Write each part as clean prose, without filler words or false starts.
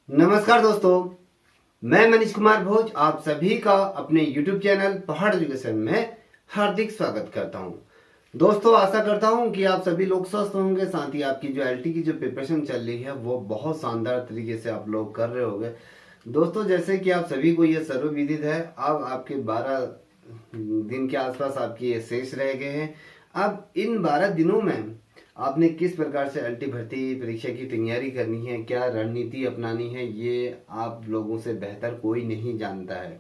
नमस्कार दोस्तों, मैं मनीष कुमार भोज आप सभी का अपने YouTube चैनल पहाड़ एजुकेशन में हार्दिक स्वागत करता हूं। दोस्तों, आशा करता हूं कि आप सभी लोग स्वस्थ होंगे। साथ ही आपकी जो एलटी की जो प्रिपरेशन चल रही है वो बहुत शानदार तरीके से आप लोग कर रहे होंगे। दोस्तों, जैसे कि आप सभी को ये सर्वविदित है, अब आपके 12 दिन के आसपास आपकी ये शेष रह गए हैं। अब इन 12 दिनों में आपने किस प्रकार से एलटी भर्ती परीक्षा की तैयारी करनी है, क्या रणनीति अपनानी है, ये आप लोगों से बेहतर कोई नहीं जानता है।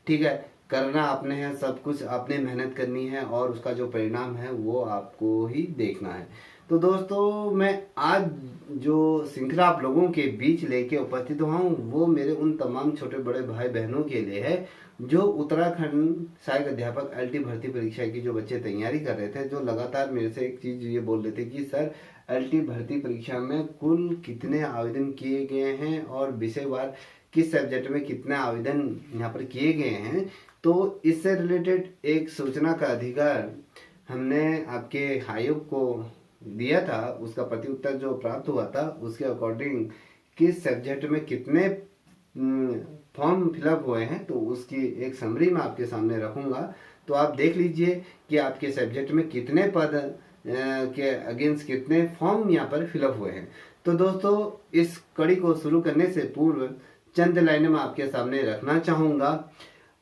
ठीक है, करना आपने है, सब कुछ आपने मेहनत करनी है और उसका जो परिणाम है वो आपको ही देखना है। तो दोस्तों, मैं आज जो श्रृंखला आप लोगों के बीच लेके उपस्थित हुआ हूँ वो मेरे उन तमाम छोटे बड़े भाई बहनों के लिए है जो उत्तराखंड सहायक अध्यापक एलटी भर्ती परीक्षा की जो बच्चे तैयारी कर रहे थे, जो लगातार मेरे से एक चीज ये बोल रहे थे कि सर, एलटी भर्ती परीक्षा में कुल कितने आवेदन किए गए हैं और विषयवार किस सब्जेक्ट में कितने आवेदन यहाँ पर किए गए हैं। तो इससे रिलेटेड एक सूचना का अधिकार हमने आपके आयोग को दिया था, उसका प्रत्युत्तर जो प्राप्त हुआ था उसके अकॉर्डिंग किस सब्जेक्ट में कितने फॉर्म फिलअप हुए हैं तो उसकी एक समरी मैं आपके सामने रखूंगा। तो आप देख लीजिए कि आपके सब्जेक्ट में कितने पद के अगेंस्ट कितने फॉर्म यहाँ पर फिलअप हुए हैं। तो दोस्तों, इस कड़ी को शुरू करने से पूर्व चंद लाइनें मैं आपके सामने रखना चाहूंगा।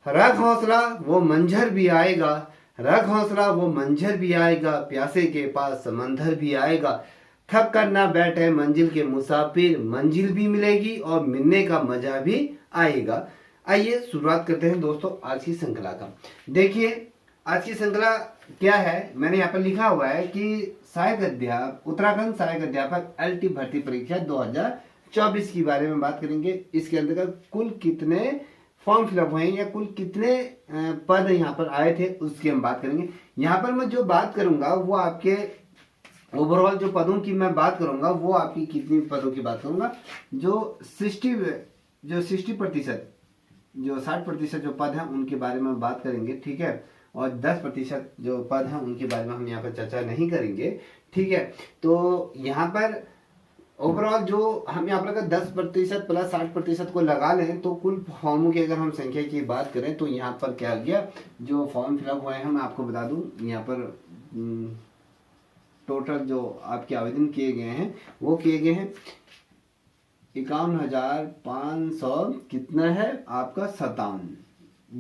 रख हौसला वो मंझर भी आएगा, रख हौसला वो मंझर भी आएगा, प्यासे के पास समंदर भी आएगा, थक कर ना बैठे मंजिल के मुसाफिर, मंजिल भी मिलेगी और मिलने का मजा भी आएगा। आइए शुरुआत करते हैं दोस्तों आज की श्रृंखला का। देखिए, आज की श्रृंखला क्या है, मैंने यहाँ पर लिखा हुआ है कि सहायक अध्यापक उत्तराखंड सहायक अध्यापक एलटी भर्ती परीक्षा 2024 के बारे में बात करेंगे। इसके अंतर्गत कुल कितने फॉर्म फिलअप हुए या कुल कितने पद यहाँ पर आए थे उसकी हम बात करेंगे। यहाँ पर मैं जो बात करूंगा वो आपके ओवरऑल जो पदों की मैं बात करूंगा वो आपकी कितनी पदों की बात करूंगा, जो 60% जो 60% जो पद हैं उनके बारे में बात करेंगे। ठीक है, और 10% जो पद हैं उनके बारे में हम यहाँ पर चर्चा नहीं करेंगे। ठीक है, तो यहाँ पर ओवरऑल जो हम यहाँ पर अगर 10% प्लस 60% को लगा लें तो कुल फॉर्मों की अगर हम संख्या की बात करें तो यहाँ पर क्या आ गया, जो फॉर्म फिलअप हुए हैं मैं आपको बता दूं, यहाँ पर टोटल जो आपके आवेदन किए गए हैं वो किए गए हैं 51,500 कितना है आपका 57।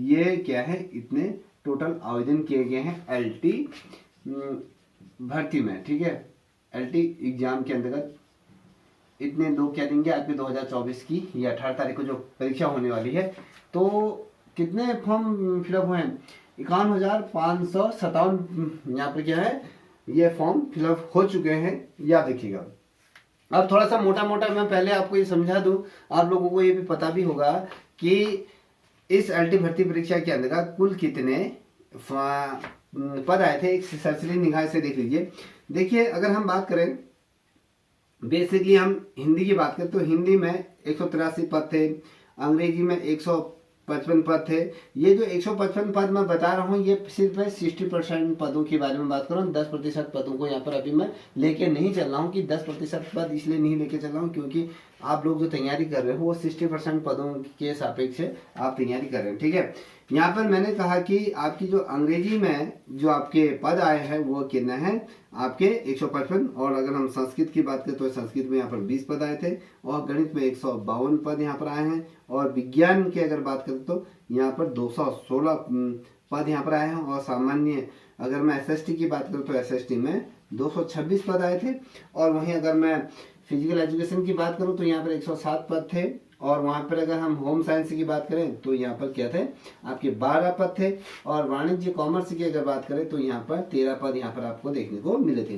ये क्या है, इतने टोटल आवेदन किए गए हैं एलटी भर्ती में। ठीक है, एलटी एग्जाम के अंतर्गत इतने लोग क्या देंगे आपके 2024 की या 18 तारीख को जो परीक्षा होने वाली है। तो कितने फॉर्म फिलअप हुए हैं, 51,557 यहाँ पर क्या है, ये फॉर्म फिलअप हो चुके हैं, याद रखिएगा। अब थोड़ा सा मोटा मोटा मैं पहले आपको ये समझा दूं, आप लोगों को ये भी पता भी होगा कि इस एलटी भर्ती परीक्षा के अंतर्गत कुल कितने पद आए थे। एक सरसरी निगाह से देख लीजिए। देखिए, अगर हम बात करें बेसिकली हम हिंदी की बात करें तो हिंदी में 183 पद थे, अंग्रेजी में 155 पद थे। ये जो 155 पद मैं बता रहा हूँ ये सिर्फ 60% पदों के बारे में बात कर रहा हूँ। 10% पदों को यहाँ पर अभी मैं लेके नहीं चल रहा हूँ कि 10% पद इसलिए नहीं लेके चल रहा हूँ क्योंकि आप लोग जो तैयारी कर रहे हो वो 60% पदों के सापेक्ष आप तैयारी कर रहे हैं। ठीक है, यहाँ पर मैंने कहा कि आपकी जो अंग्रेजी में जो आपके पद आए हैं वो कितने हैं आपके 155, और अगर हम संस्कृत की बात करें तो संस्कृत में यहाँ पर 20 पद आए थे, और गणित में 152 पद यहाँ पर आए हैं, और विज्ञान की अगर बात करें तो यहाँ पर 216 पद यहाँ पर आए हैं, और सामान्य अगर मैं एसएसटी की बात करूँ तो एसएसटी में 226 पद आए थे, और वहीं अगर मैं फिजिकल एजुकेशन की बात करूँ तो यहाँ पर 107 पद थे, और वहां पर अगर हम होम साइंस की बात करें तो यहाँ पर क्या थे आपके 12 पद थे, और वाणिज्य कॉमर्स की अगर बात करें तो यहाँ पर 13 पद यहाँ पर आपको देखने को मिले थे।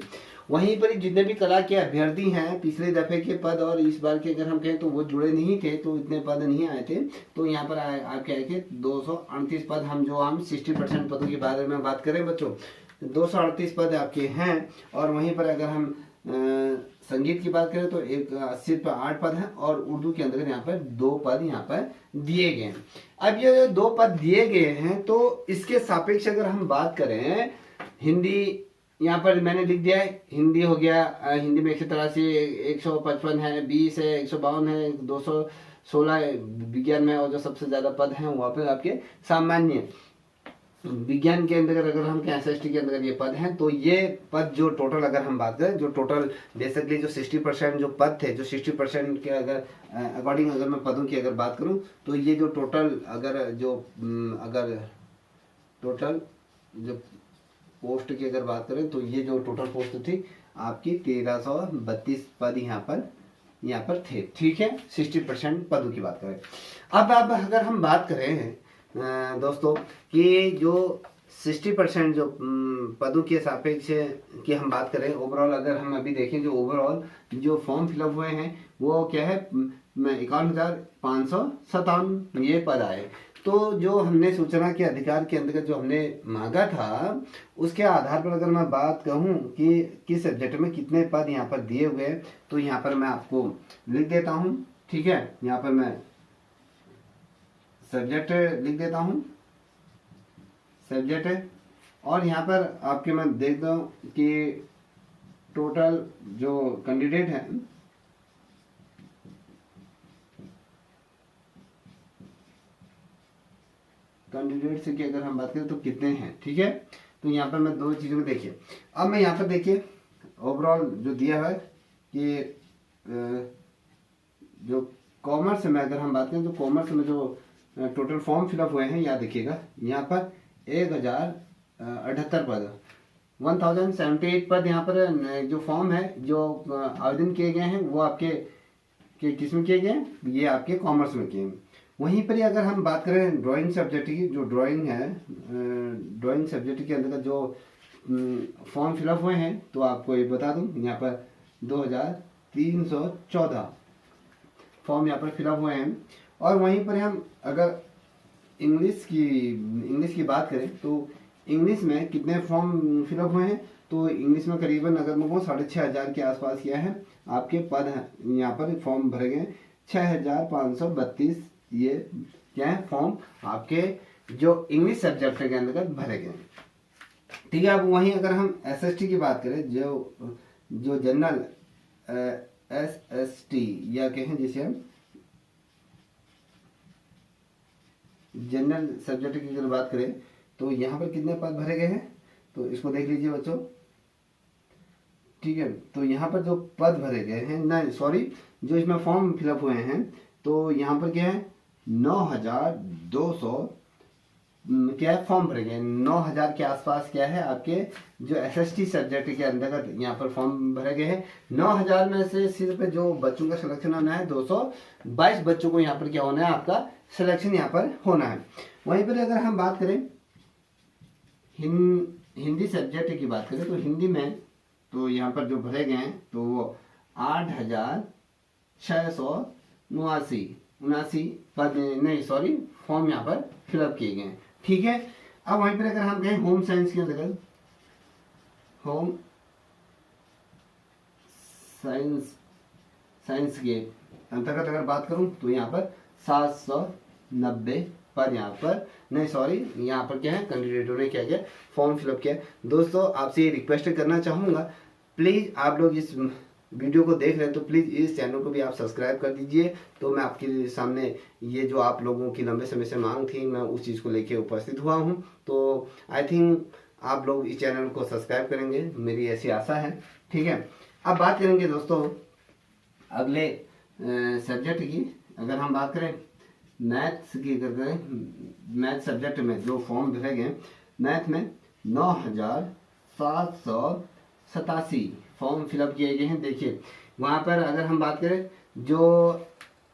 वहीं पर जितने भी कला के अभ्यर्थी हैं पिछले दफे के पद और इस बार के अगर हम कहें तो वो जुड़े नहीं थे तो इतने पद नहीं आए थे। तो यहाँ पर आपके आए थे 238 पद। हम 60% पदों के बारे में बात करें बच्चों, 238 पद आपके हैं। और वहीं पर अगर हम संगीत की बात करें तो एक सिर्फ 8 पद हैं, और उर्दू के अंदर यहाँ पर 2 पद यहाँ पर दिए गए हैं। अब ये 2 पद दिए गए हैं तो इसके सापेक्ष अगर हम बात करें हिंदी यहाँ पर मैंने लिख दिया है, हिंदी हो गया, हिंदी में 183, 155 है, 20 है, 152 है, 216 विज्ञान में, और जो सबसे ज्यादा पद हैं वहाँ पर आपके सामान्य विज्ञान के अंदर अगर हम एसएसटी के अंदर ये पद हैं, तो ये पद जो टोटल अगर हम बात करें, जो टोटल बेसिकली जो 60% जो पद थे, जो 60% के अगर अकॉर्डिंग अगर मैं पदों की अगर बात करूं, तो ये जो टोटल अगर टोटल जो पोस्ट की अगर बात करें, तो ये जो टोटल पोस्ट थी आपकी 1332 पद यहाँ पर थे। ठीक है, 60% पदों की बात करें। अब अगर हम बात करें दोस्तों कि जो 60% जो पदों के सापेक्ष की हम बात करें, ओवरऑल अगर हम अभी देखें, जो ओवरऑल जो फॉर्म फिलअप हुए हैं वो क्या है, 51,557 ये पद आए। तो जो हमने सूचना के अधिकार के अंतर्गत जो हमने मांगा था, उसके आधार पर अगर मैं बात कहूँ कि किस सब्जेक्ट में कितने पद यहाँ पर दिए हुए हैं, तो यहाँ पर मैं आपको लिख देता हूँ। ठीक है, यहाँ पर मैं सब्जेक्ट लिख देता हूँ, सब्जेक्ट, और यहाँ पर आपके मैं देखता हूँ कि टोटल जो कैंडिडेट हैं, कैंडिडेट से की अगर हम बात करें तो कितने हैं। ठीक है, तो यहाँ पर मैं दो चीज़ों में देखिए, अब मैं यहाँ पर देखिए ओवरऑल जो दिया है कि जो कॉमर्स में अगर हम बात करें, तो कॉमर्स में जो टोटल फॉर्म फिलअप हुए हैं, याद रखिएगा यहाँ पर 1078 पद, 1078 पद यहाँ पर जो फॉर्म है जो आवेदन किए गए हैं, वो आपके किस में किए गए हैं, ये आपके कॉमर्स में किए हैं। वहीं पर अगर हम बात करें ड्राइंग सब्जेक्ट की, जो ड्राइंग है, ड्राइंग सब्जेक्ट के अंदर जो फॉर्म फिलअप हुए हैं, तो आपको ये बता दूं यहाँ पर 2314 फॉर्म यहाँ पर फिलअप हुए हैं। और वहीं पर हम अगर इंग्लिश की बात करें, तो इंग्लिश में कितने फॉर्म फिलअप हुए हैं, तो इंग्लिश में करीबन अगर मैं कहूँ 6500 के आसपास किया है आपके पद हैं, यहाँ पर फॉर्म भरे गए 6532 ये क्या है फॉर्म आपके जो इंग्लिश सब्जेक्ट के अंतर्गत भरे गए। ठीक है, अब वहीं अगर हम एसएसटी की बात करें, जो जनरल एसएसटी या कहें जिसे हम जनरल सब्जेक्ट की अगर बात करें, तो यहाँ पर कितने पद भरे गए हैं, तो इसको देख लीजिए बच्चों। ठीक है, तो यहाँ पर जो पद भरे गए हैं, नहीं सॉरी, जो इसमें फॉर्म फिलअप हुए हैं, तो यहाँ पर क्या है 9200 क्या है फॉर्म भरे गए, 9000 के आसपास क्या है आपके जो एसएसटी सब्जेक्ट के अंतर्गत यहाँ पर फॉर्म भरे गए हैं। 9000 में से सिर्फ जो बच्चों का सिलेक्शन होना है, 222 बच्चों को यहाँ पर क्या होना है, आपका सिलेक्शन यहाँ पर होना है। वहीं पर अगर हम बात करें हिंदी सब्जेक्ट की बात करें, तो हिंदी में तो यहाँ पर जो भरे गए हैं, तो वो 8679 पद नहीं सॉरी फॉर्म यहाँ पर फिलअप किए गए हैं। ठीक है, अब वहीं पर अगर हम कहें होम साइंस के अंतर्गत, होम साइंस के अंतर्गत अगर बात करूं, तो यहाँ पर 790 पद यहाँ पर नहीं सॉरी यहाँ पर क्या है कैंडिडेटों ने क्या किया फॉर्म फिलअप किया। दोस्तों आपसे ये रिक्वेस्ट करना चाहूँगा, प्लीज़ आप लोग इस वीडियो को देख रहे हैं तो प्लीज़ इस चैनल को भी आप सब्सक्राइब कर दीजिए। तो मैं आपके सामने ये जो आप लोगों की लंबे समय से मांग थी, मैं उस चीज़ को लेके उपस्थित हुआ हूँ। तो आई थिंक आप लोग इस चैनल को सब्सक्राइब करेंगे, मेरी ऐसी आशा है। ठीक है, अब बात करेंगे दोस्तों अगले सब्जेक्ट की। अगर हम बात करें मैथ्स की, करें मैथ सब्जेक्ट में जो फॉर्म भरे गए, मैथ में 9787 फॉर्म फिलअप किए गए हैं। देखिए वहाँ पर अगर हम बात करें जो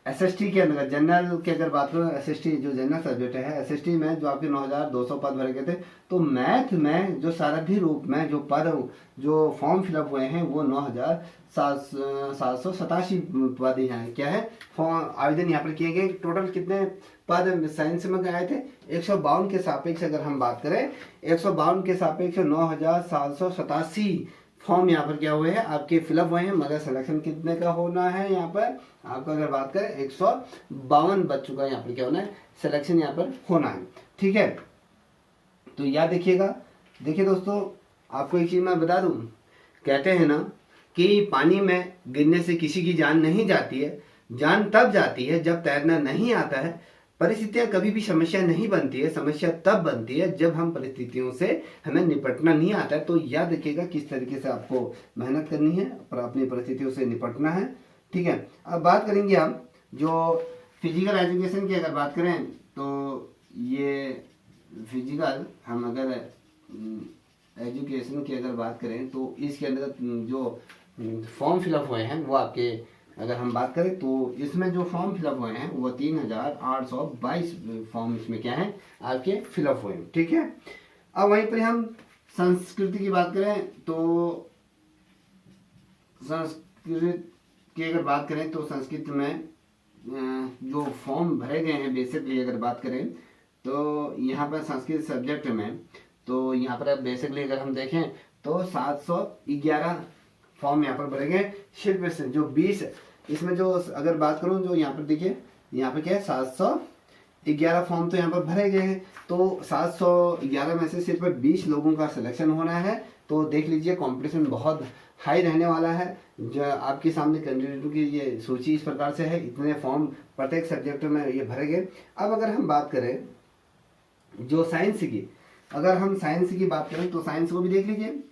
एसएसटी के अंदर जनरल की अगर बात करें, एसएसटी जो जनरल सब्जेक्ट है, एसएसटी में जो आपके 9200 पद भरे गए थे, तो मैथ में जो सारथी रूप में जो पद जो फॉर्म फिलअप हुए हैं वो 9787 पद यहाँ क्या है फॉर्म आवेदन यहाँ पर किए गए। टोटल कितने पद साइंस में आए थे 152 के सापेक्ष अगर हम बात करें, 152 के सापेक्ष 9787 फॉर्म यहाँ पर क्या हुए हैं आपके फिलअप हुए हैं। मगर सिलेक्शन कितने का होना है यहाँ पर आपका अगर बात करें 152 बच्चों का यहाँ पर क्या होना है सिलेक्शन यहाँ पर होना है। ठीक है, तो याद रखिएगा। देखिए दोस्तों आपको एक चीज़ मैं बता दूं, कहते हैं ना कि पानी में गिरने से किसी की जान नहीं जाती है, जान तब जाती है जब तैरना नहीं आता है। परिस्थितियां कभी भी समस्या नहीं बनती है, समस्या तब बनती है जब हम परिस्थितियों से हमें निपटना नहीं आता है। तो याद रखिएगा किस तरीके से आपको मेहनत करनी है और अपनी परिस्थितियों से निपटना है। ठीक है, अब बात करेंगे हम जो फिजिकल एजुकेशन की अगर बात करें तो ये फिजिकल हम अगर एजुकेशन की अगर बात करें तो इसके अंदर जो फॉर्म फिलअप हुए हैं वो आपके, अगर हम बात करें तो इसमें जो फॉर्म फिलअप हुए हैं वो 3822 फॉर्म इसमें क्या है आपके फिलअप हुए हैं। ठीक है, अब वहीं पर हम संस्कृति की बात करें तो संस्कृत की अगर बात करें तो संस्कृत में जो फॉर्म भरे गए हैं बेसिकली अगर बात करें तो यहाँ पर संस्कृत सब्जेक्ट में, तो यहाँ पर बेसिकली अगर हम देखें तो 711 फॉर्म यहाँ पर भरे गए। शिल्प से जो 20 इसमें जो अगर बात करूँ जो यहाँ पर देखिए यहाँ पर क्या है 711 फॉर्म तो यहाँ पर भरे गए हैं। तो 711 में से सिर्फ 20 लोगों का सिलेक्शन होना है। तो देख लीजिए कंपटीशन बहुत हाई रहने वाला है। जो आपके सामने कैंडिडेटों की ये सूची इस प्रकार से है, इतने फॉर्म प्रत्येक सब्जेक्ट में ये भरे गए। अब अगर हम बात करें जो साइंस की, अगर हम साइंस की बात करें तो साइंस को भी देख लीजिए।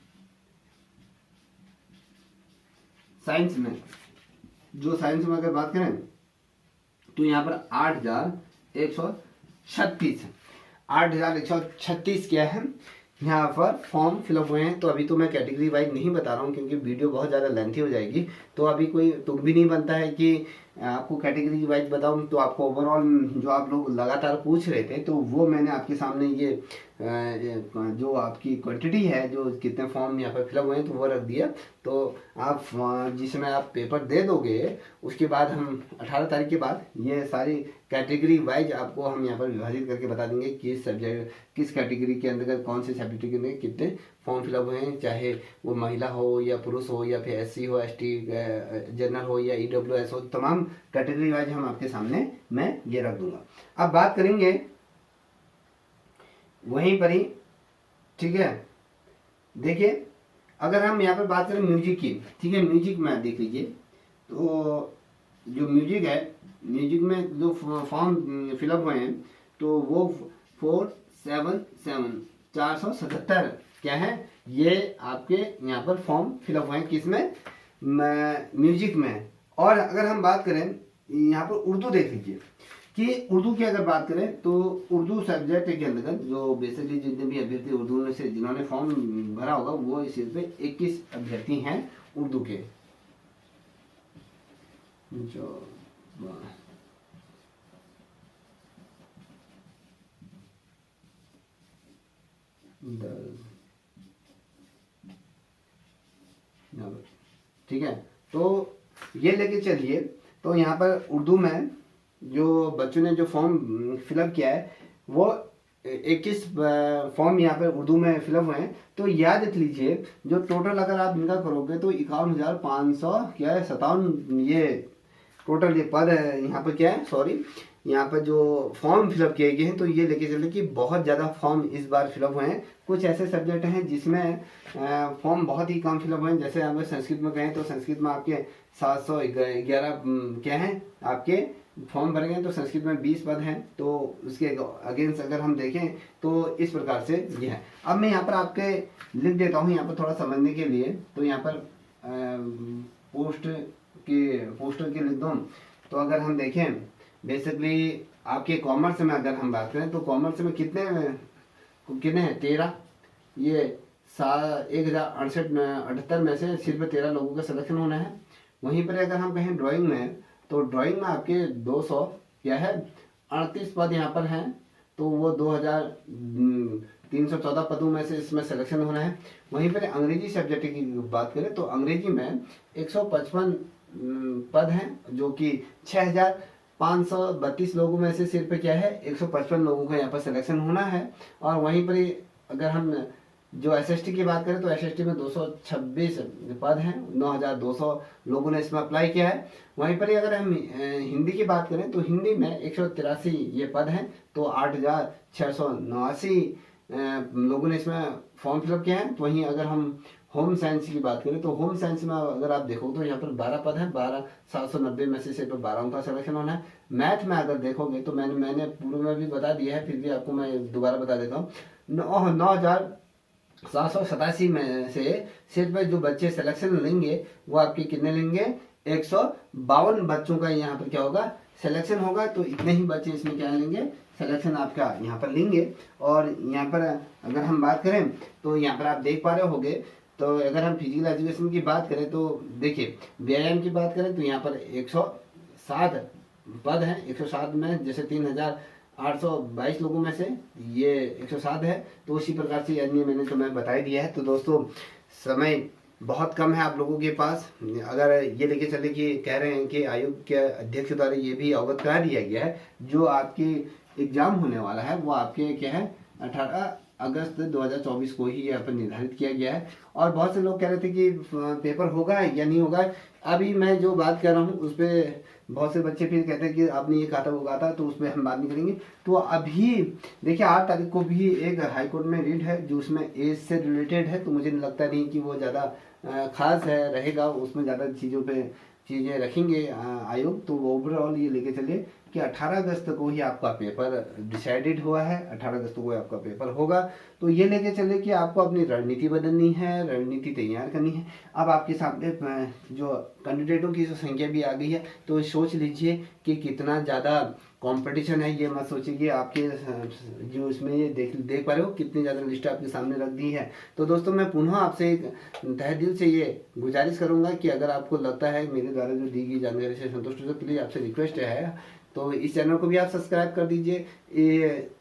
साइंस में जो साइंस में अगर बात करें तो यहाँ पर 8136 क्या है यहाँ पर फॉर्म फिलअप हुए हैं। तो अभी तो मैं कैटेगरी वाइज नहीं बता रहा हूँ क्योंकि वीडियो बहुत ज़्यादा लेंथी हो जाएगी। तो अभी कोई तुक भी नहीं बनता है कि आपको कैटेगरी वाइज बताऊँ। तो आपको ओवरऑल जो आप लोग लगातार पूछ रहे थे तो वो मैंने आपके सामने ये जो आपकी क्वांटिटी है जो कितने फॉर्म यहाँ पर फिलअप हुए हैं तो वो रख दिया। तो आप जिसमें आप पेपर दे दोगे उसके बाद हम 18 तारीख के बाद ये सारी कैटेगरी वाइज आपको हम यहाँ पर विभाजित करके बता देंगे किस सब्जेक्ट किस कैटेगरी के अंतर्गत कौन से सब्जेक्ट के अंदर कितने फॉर्म फिलअप हुए हैं, चाहे वो महिला हो या पुरुष हो या फिर SC हो ST जनरल हो या EWS हो, तमाम कैटेगरी वाइज हम आपके सामने मैं ये रख दूंगा। अब बात करेंगे वहीं पर ही। ठीक है, देखिए अगर हम यहाँ पर बात करें म्यूजिक की, ठीक है, म्यूजिक में देख लीजिए तो जो म्यूजिक है, म्यूजिक में जो फॉर्म फिलअप हुए हैं तो वो 477 क्या है ये आपके यहाँ पर फॉर्म फिलअप हुए हैं किसमें म्यूजिक में। और अगर हम बात करें यहाँ पर उर्दू देख लीजिए कि उर्दू की अगर बात करें तो उर्दू सब्जेक्ट के अंतर्गत जो बेसिकली जितने भी अभ्यर्थी उर्दू में से जिन्होंने फॉर्म भरा होगा वो इस पे 21 अभ्यर्थी हैं उर्दू के। जो ठीक है, तो ये लेके चलिए। तो यहाँ पर उर्दू में जो बच्चों ने जो फॉर्म फिलअप किया है वो 21 फॉर्म यहाँ पर उर्दू में फिलअप हुए हैं। तो याद रख लीजिए जो टोटल अगर आप इनका करोगे तो 51,500 क्या है 57 ये टोटल ये पद है यहाँ पर क्या है सॉरी यहाँ पर जो फॉर्म फिलअप किए गए हैं। तो ये लेके चलिए कि बहुत ज़्यादा फॉर्म इस बार फिलअप हुए हैं। कुछ ऐसे सब्जेक्ट हैं जिसमें फॉर्म बहुत ही कम फिलअप हुए हैं। जैसे अगर संस्कृत में कहें तो संस्कृत में आपके 711 क्या हैं आपके फॉर्म भरे गए। तो संस्कृत में 20 पद हैं। तो उसके अगेंस्ट अगर हम देखें तो इस प्रकार से ये है। अब मैं यहाँ पर आपके लिख देता हूँ यहाँ पर थोड़ा समझने के लिए। तो यहाँ पर पोस्टर के लिख दूँ। तो अगर हम देखें बेसिकली आपके कॉमर्स में अगर हम बात करें तो कॉमर्स में कितने हैं 13, ये 1068 में से सिर्फ 13 लोगों का सिलेक्शन होना है। वहीं पर अगर हम कहें ड्राइंग में तो ड्राइंग में आपके 200 क्या है 38 पद यहाँ पर हैं। तो वो 2314 पदों में से इसमें सिलेक्शन होना है। वहीं पर अंग्रेजी सब्जेक्ट की बात करें तो अंग्रेजी में 155 पद हैं जो कि 6532 लोगों में से सिर्फ क्या है 155 लोगों का यहाँ पर सिलेक्शन होना है। और वहीं पर अगर हम जो SST की बात करें तो SST में 226 पद हैं, 9200 लोगों ने इसमें अप्लाई किया है। वहीं पर अगर हम हिंदी की बात करें तो हिंदी में 183 ये पद हैं। तो 8689 लोगों ने इसमें फॉर्म फिलअप किया है। तो वहीं अगर हम होम साइंस की बात करें तो होम साइंस में अगर आप देखो तो यहाँ पर 12 पद हैं, 12,790 में से 12 का सिलेक्शन होना है। मैथ में अगर देखोगे तो मैंने पूर्व में भी बता दिया है, फिर भी आपको मैं दोबारा बता देता हूँ। 9,787 में से सिर्फ जो बच्चे सिलेक्शन लेंगे वो आपके कितने लेंगे, 152 बच्चों का यहाँ पर क्या होगा, सिलेक्शन होगा। तो इतने ही बच्चे इसमें क्या लेंगे, सिलेक्शन आपका यहाँ पर लेंगे। और यहाँ पर अगर हम बात करें तो यहाँ पर आप देख पा रहे होगे, तो अगर हम फिजिकल एजुकेशन की बात करें तो देखिए व्यायाम की बात करें तो यहाँ पर 107 पद हैं। 107 में जैसे 3,822 लोगों में से ये 107 है, तो उसी प्रकार से अन्य मैंने तुम्हें बता ही दिया है। तो दोस्तों समय बहुत कम है आप लोगों के पास। अगर ये लेके चले कि कह रहे हैं कि आयोग के अध्यक्ष द्वारा ये भी अवगत करा दिया गया है, जो आपकी एग्जाम होने वाला है वो आपके क्या है 18 अगस्त 2024 को ही यहाँ पर निर्धारित किया गया है। और बहुत से लोग कह रहे थे कि पेपर होगा या नहीं होगा। अभी मैं जो बात कर रहा हूँ उस पर बहुत से बच्चे फिर कहते हैं कि आपने ये कहा था वो कहा था, तो उस पर हम बात नहीं करेंगे। तो अभी देखिए 8 तारीख को भी एक हाईकोर्ट में रीट है जो उसमें एज से रिलेटेड है, तो मुझे लगता नहीं कि वो ज़्यादा खास है रहेगा, उसमें ज़्यादा चीज़ों पे चीज़ें रखेंगे आयोग। तो ओवरऑल ये लेके चलिए कि 18 अगस्त को ही आपका पेपर डिसाइडेड हुआ है, 18 अगस्त को आपका पेपर होगा। तो ये लेके चले कि आपको अपनी रणनीति बदलनी है, रणनीति तैयार करनी है। अब आपके सामने जो कैंडिडेटों की जो संख्या भी आ गई है, तो सोच लीजिए कि कितना ज़्यादा कंपटीशन है। ये मत सोचिए कि आपके जो इसमें ये देख पा रहे हो कितनी ज़्यादा लिस्ट आपके सामने रख दी है। तो दोस्तों मैं पुनः आपसे एक तहे दिल से ये गुजारिश करूंगा कि अगर आपको लगता है मेरे द्वारा जो दी गई जानकारी से संतुष्ट हो तो प्लीज़ आपसे रिक्वेस्ट है तो इस चैनल को भी आप सब्सक्राइब कर दीजिए।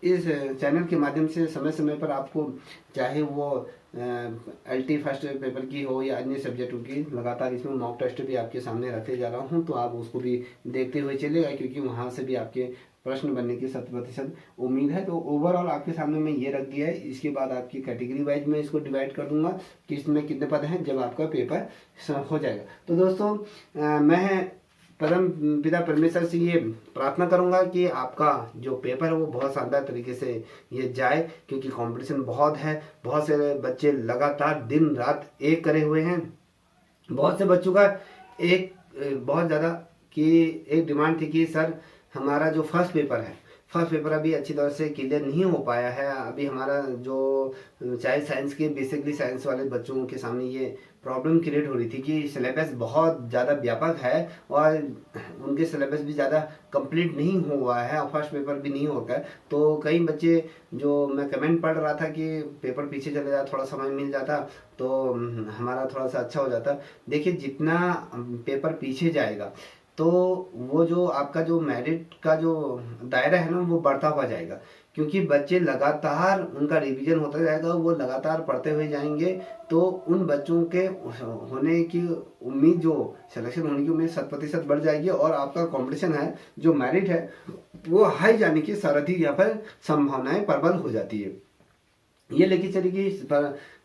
इस चैनल के माध्यम से समय समय पर आपको चाहे वो LT फर्स्ट पेपर की हो या अन्य सब्जेक्टों की, लगातार इसमें मॉक टेस्ट भी आपके सामने रखते जा रहा हूं, तो आप उसको भी देखते हुए चलेगा, क्योंकि वहां से भी आपके प्रश्न बनने की 100% उम्मीद है। तो ओवरऑल आपके सामने मैं ये रख दिया है। इसके बाद आपकी कैटेगरी वाइज में इसको डिवाइड कर दूंगा कि इसमें कितने पद हैं जब आपका पेपर हो जाएगा। तो दोस्तों मैं परम पिता परमेश्वर से ये प्रार्थना करूंगा कि आपका जो पेपर है वो बहुत शानदार तरीके से ये जाए, क्योंकि कंपटीशन बहुत है। बहुत से बच्चे लगातार दिन रात एक करे हुए हैं। बहुत से बच्चों का एक बहुत ज़्यादा कि एक डिमांड थी कि सर हमारा जो फर्स्ट पेपर अभी अच्छी तरह से क्लियर नहीं हो पाया है। अभी हमारा जो चाहे साइंस के बेसिकली साइंस वाले बच्चों के सामने ये प्रॉब्लम क्रिएट हो रही थी कि सिलेबस बहुत ज़्यादा व्यापक है और उनके सिलेबस भी ज़्यादा कंप्लीट नहीं हुआ है और फर्स्ट पेपर भी नहीं होता है। तो कई बच्चे जो मैं कमेंट पढ़ रहा था कि पेपर पीछे चले जाता, थोड़ा समय मिल जाता तो हमारा थोड़ा सा अच्छा हो जाता। देखिए जितना पेपर पीछे जाएगा तो वो जो आपका जो मेरिट का जो दायरा है ना वो बढ़ता हुआ जाएगा, क्योंकि बच्चे लगातार उनका रिवीजन होता जाएगा, वो लगातार पढ़ते हुए जाएंगे। तो उन बच्चों के होने की उम्मीद, जो सिलेक्शन होने की उम्मीद 100% बढ़ जाएगी और आपका कंपटीशन है जो मेरिट है वो हाई जाने की सारथी यहाँ पर संभावनाएं प्रबल हो जाती है। ये लेके चलेगी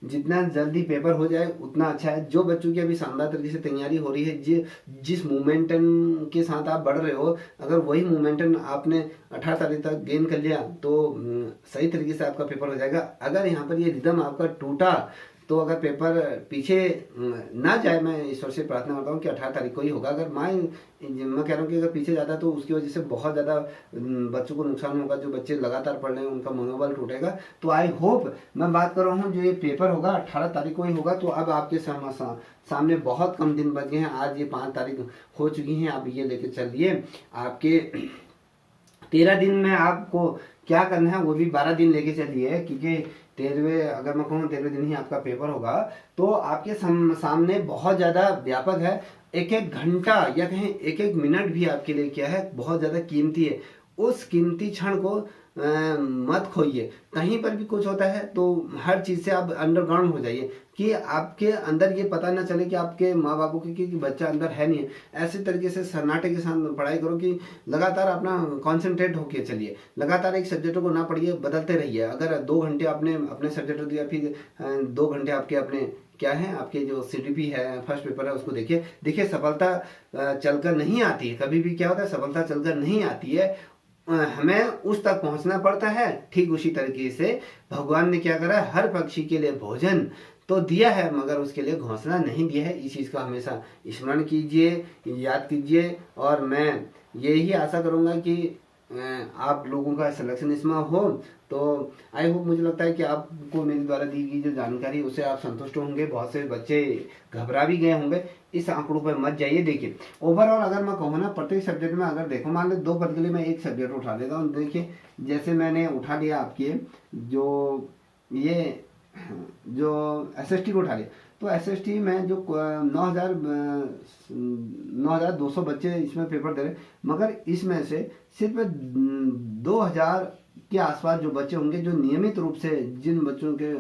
जितना जल्दी पेपर हो जाए उतना अच्छा है। जो बच्चों की अभी शानदार तरीके से तैयारी हो रही है, जिस मोमेंटम के साथ आप बढ़ रहे हो, अगर वही मोमेंटम आपने 18 तारीख तक गेन कर लिया तो सही तरीके से आपका पेपर हो जाएगा। अगर यहाँ पर ये रिदम आपका टूटा तो अगर पेपर पीछे ना जाए, मैं ईश्वर से प्रार्थना करता हूँ कि 18 तारीख को ही होगा। अगर मैं कह रहा हूँ कि अगर पीछे जाता तो उसकी वजह से बहुत ज़्यादा बच्चों को नुकसान होगा। जो बच्चे लगातार पढ़ रहे हैं उनका मनोबल टूटेगा। तो आई होप, मैं बात कर रहा हूँ जो ये पेपर होगा 18 तारीख को ही होगा। तो अब आपके सामने बहुत कम दिन बच गए हैं। आज ये 5 तारीख हो चुकी हैं। अब ये लेके चलिए आपके 13 दिन में आपको क्या करना है वो भी 12 दिन लेके चलिए, क्योंकि 13वें अगर मैं कहूँ 13वें दिन ही आपका पेपर होगा। तो आपके सामने बहुत ज़्यादा व्यापक है। एक एक घंटा या कहें एक एक मिनट भी आपके लिए क्या है बहुत ज़्यादा कीमती है। उस कीमती क्षण को मत खोइए। कहीं पर भी कुछ होता है तो हर चीज़ से आप अंडरग्राउंड हो जाइए कि आपके अंदर ये पता ना चले कि आपके माँ बापों की कि बच्चा अंदर है नहीं है। ऐसे तरीके से सन्नाटे के साथ पढ़ाई करो कि लगातार अपना कॉन्सेंट्रेट होके चलिए। लगातार एक सब्जेक्ट को ना पढ़िए, बदलते रहिए। अगर 2 घंटे आपने अपने सब्जेक्ट दिया, फिर 2 घंटे आपके अपने क्या है आपके जो CDP है फर्स्ट पेपर है उसको देखिए। सफलता चलकर नहीं आती है, कभी भी क्या होता है सफलता चलकर नहीं आती है। हमें उस तक पहुंचना पड़ता है। ठीक उसी तरीके से भगवान ने क्या करा, हर पक्षी के लिए भोजन तो दिया है मगर उसके लिए घोंसला नहीं दिया है। इस चीज़ का हमेशा स्मरण कीजिए, याद कीजिए। और मैं यही आशा करूँगा कि आप लोगों का सिलेक्शन इसमें हो। तो आई होप, मुझे लगता है कि आपको मेरे द्वारा दी गई जो जानकारी उससे आप संतुष्ट होंगे। बहुत से बच्चे घबरा भी गए होंगे, इस आंकड़ों पर मत जाइए। देखिए ओवरऑल अगर मैं कहूँ ना, प्रत्येक सब्जेक्ट में अगर देखो, मान लो 2 पद के लिए मैं एक सब्जेक्ट उठा लेता हूँ। देखिए जैसे मैंने उठा लिया आपके जो ये जो SST को उठा लिया, तो SST में जो 9,200 बच्चे इसमें पेपर दे रहे, मगर इसमें से सिर्फ 2,000 के आसपास जो बच्चे होंगे जो नियमित रूप से, जिन बच्चों के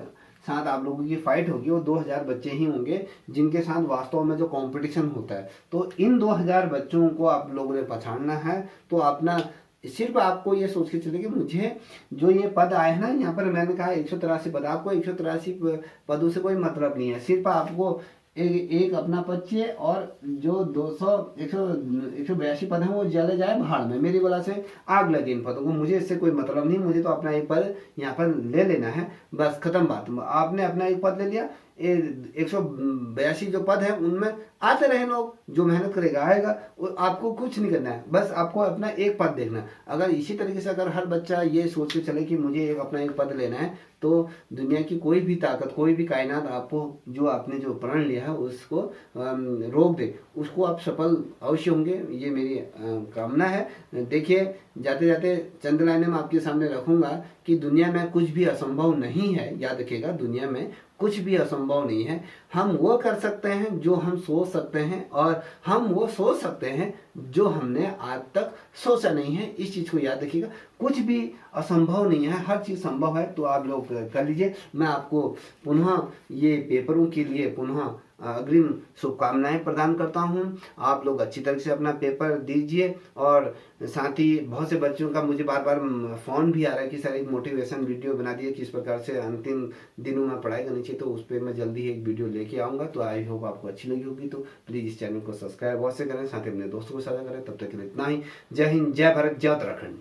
साथ आप लोगों की फाइट होगी, वो 2,000 बच्चे ही होंगे जिनके साथ वास्तव में जो कंपटीशन होता है। तो इन 2,000 बच्चों को आप लोगों ने पछाड़ना है। तो अपना सिर्फ आपको ये सोच के चले कि मुझे जो ये पद आए हैं ना, यहाँ पर मैंने कहा 183 पद, आपको 183 पदों से कोई मतलब नहीं है। सिर्फ आपको एक अपना पद चाहिए, और जो 182 पद है वो जले जाए भाड़ में, मेरी वजह से आग लगे इन पदों को। मुझे इससे कोई मतलब नहीं, मुझे तो अपना एक पद यहाँ पर ले लेना है, बस खत्म बात। आपने अपना एक पद ले लिया, 182 जो पद है उनमें आते रहे लोग, जो मेहनत करेगा आएगा। आपको कुछ नहीं करना है, बस आपको अपना एक पद देखना है। अगर इसी तरीके से अगर हर बच्चा ये सोच के चले कि मुझे अपना एक पद लेना है, तो दुनिया की कोई भी ताकत, कोई भी कायनात आपको जो आपने जो प्रण लिया है उसको रोक दे, उसको आप सफल अवश्य होंगे, ये मेरी कामना है। देखिए जाते जाते चंद लाइनें मैं आपके सामने रखूंगा कि दुनिया में कुछ भी असंभव नहीं है। याद रखिएगा, दुनिया में कुछ भी असंभव नहीं है। हम वो कर सकते हैं जो हम सोच सकते हैं, और हम वो सोच सकते हैं जो हमने आज तक सोचा नहीं है। इस चीज को याद रखिएगा, कुछ भी असंभव नहीं है, हर चीज संभव है। तो आप लोग कर लीजिए। मैं आपको पुनः ये पेपरों के लिए पुनः अग्रिम शुभकामनाएं प्रदान करता हूं। आप लोग अच्छी तरह से अपना पेपर दीजिए। और साथ ही बहुत से बच्चों का मुझे बार बार फोन भी आ रहा है कि सर एक मोटिवेशन वीडियो बना दिए, किस प्रकार से अंतिम दिनों में पढ़ाई करनी चाहिए। तो उस पर मैं जल्दी ही एक वीडियो लेके आऊँगा। तो आई होप आपको अच्छी लगी होगी। तो प्लीज़ इस चैनल को सब्सक्राइब अवश्य करें, साथ ही अपने दोस्तों को साझा करें। तब तक के लिए इतना ही। जय हिंद, जय भारत, जय उत्तराखंड।